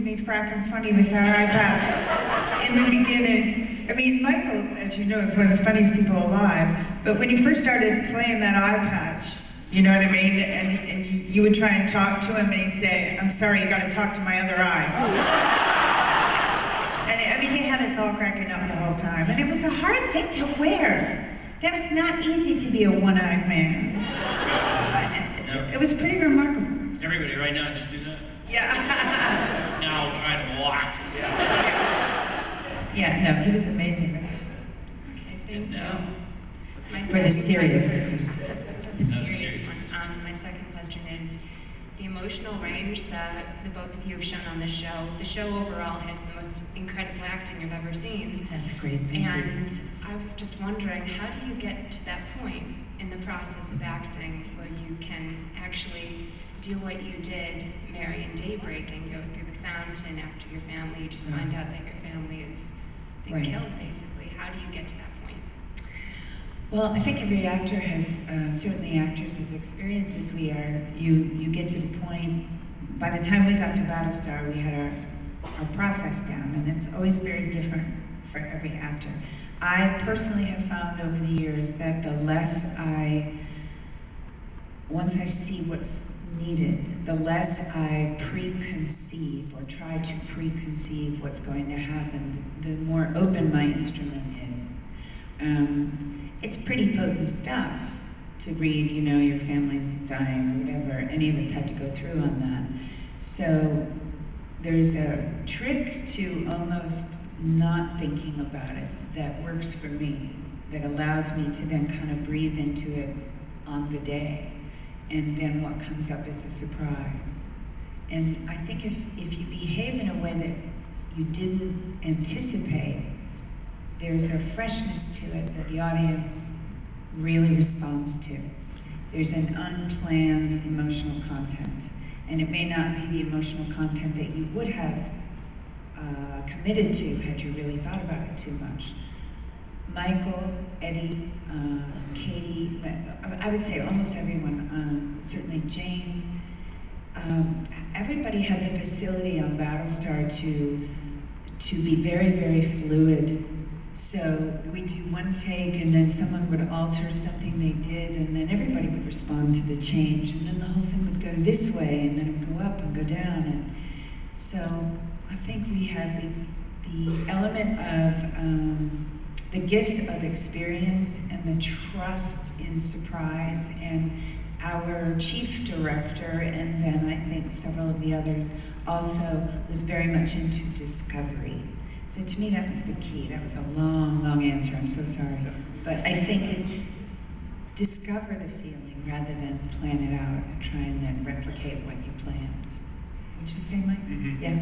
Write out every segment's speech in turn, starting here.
Me fracking funny with that eye patch in the beginning. I mean, Michael, as you know, is one of the funniest people alive, but when he first started playing that eye patch, you know what I mean, and you would try and talk to him and he'd say, "I'm sorry, you gotta talk to my other eye." And I mean, he had us all cracking up the whole time, and it was a hard thing to wear. That was not easy to be a one-eyed man. It was pretty remarkable. Everybody right now, just do that. Yeah. Now try to walk. Yeah, no, he was amazing. Okay, thank you. For the serious question. The serious one. My second question is, the emotional range that the both of you have shown on the show overall has the most incredible acting I've ever seen. That's great, thank you. And I was just wondering, how do you get to that point in the process of acting where you can actually do what you did, Mary and Daybreak, and go through the fountain after your family, you just find out that your family is been killed, basically. How do you get to that point? Well, I think every actor has, certainly actors as experiences we are, you get to the point, by the time we got to Battlestar, we had our process down, and it's always very different for every actor. I personally have found over the years that the less once I see what's needed, the less I preconceive or try to preconceive what's going to happen, the more open my instrument is. It's pretty potent stuff to read, you know, your family's dying or whatever. Any of us had to go through on that. So there's a trick to almost not thinking about it that works for me, that allows me to then kind of breathe into it on the day. And then what comes up is a surprise. And I think if you behave in a way that you didn't anticipate, there's a freshness to it that the audience really responds to. There's an unplanned emotional content. And it may not be the emotional content that you would have committed to had you really thought about it too much. Michael, Eddie, Katie, I would say almost everyone, certainly James, everybody had the facility on Battlestar to be very, very fluid. So we'd do one take and then someone would alter something they did and then everybody would respond to the change and then the whole thing would go this way and then it would go up and go down. And so I think we have the element of the gifts of experience and the trust in surprise, and our chief director, and then I think several of the others, also was very much into discovery. So to me that was the key. That was a long, long answer, I'm so sorry. But I think it's discover the feeling rather than plan it out and try and then replicate what you planned. Would you say, Mike? Mm-hmm. Yeah.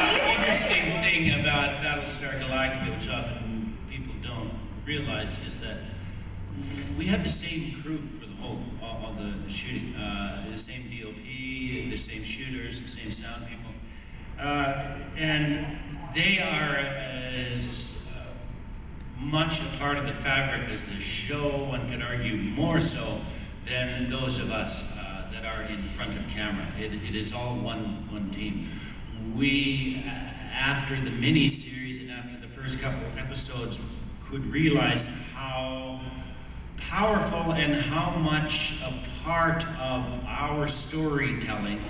The interesting thing about Battlestar Galactica, which often people don't realize, is that we had the same crew for the whole, all the shooting. The same DOP, the same shooters, the same sound people. And they are as much a part of the fabric as the show, one could argue more so than those of us that are in front of camera. It is all one team. We, after the mini-series and after the first couple of episodes, could realize how powerful and how much a part of our storytelling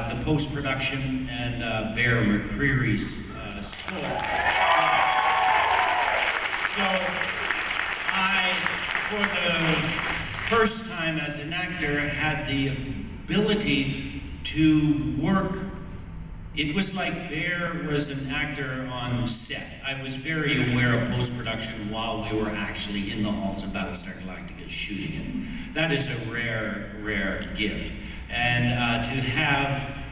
the post-production and Bear McCreary's score. So I, for the first time as an actor, had the ability to work. It was like Bear was an actor on set. I was very aware of post-production while we were actually in the halls of Battlestar Galactica shooting it. That is a rare, rare gift. And to have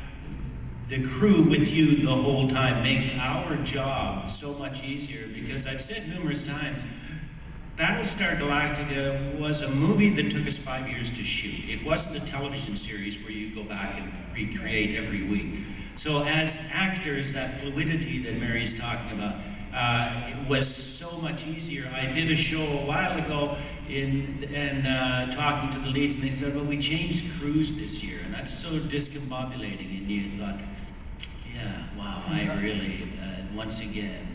the crew with you the whole time makes our job so much easier, because I've said numerous times, Battlestar Galactica was a movie that took us 5 years to shoot. It wasn't a television series where you go back and recreate every week. So as actors, that fluidity that Mary's talking about, it was so much easier. I did a show a while ago talking to the leads, and they said, well, we changed crews this year, and that's so discombobulating. And you thought, yeah, wow, I really, once again,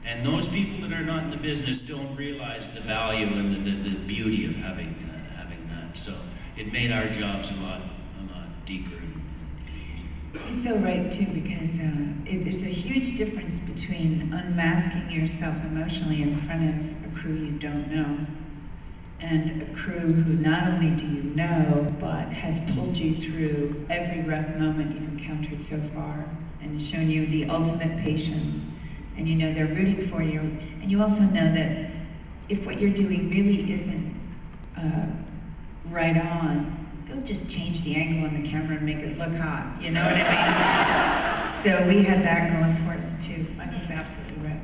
and those people that are not in the business don't realize the value and the beauty of having that. So it made our jobs a lot deeper. He's so right too, because there's a huge difference between unmasking yourself emotionally in front of a crew you don't know, and a crew who not only do you know, but has pulled you through every rough moment you've encountered so far, and shown you the ultimate patience. And you know they're rooting for you, and you also know that if what you're doing really isn't right on, they'll just change the angle on the camera and make it look hot, you know what I mean? So we had that going for us too. Mike is absolutely right.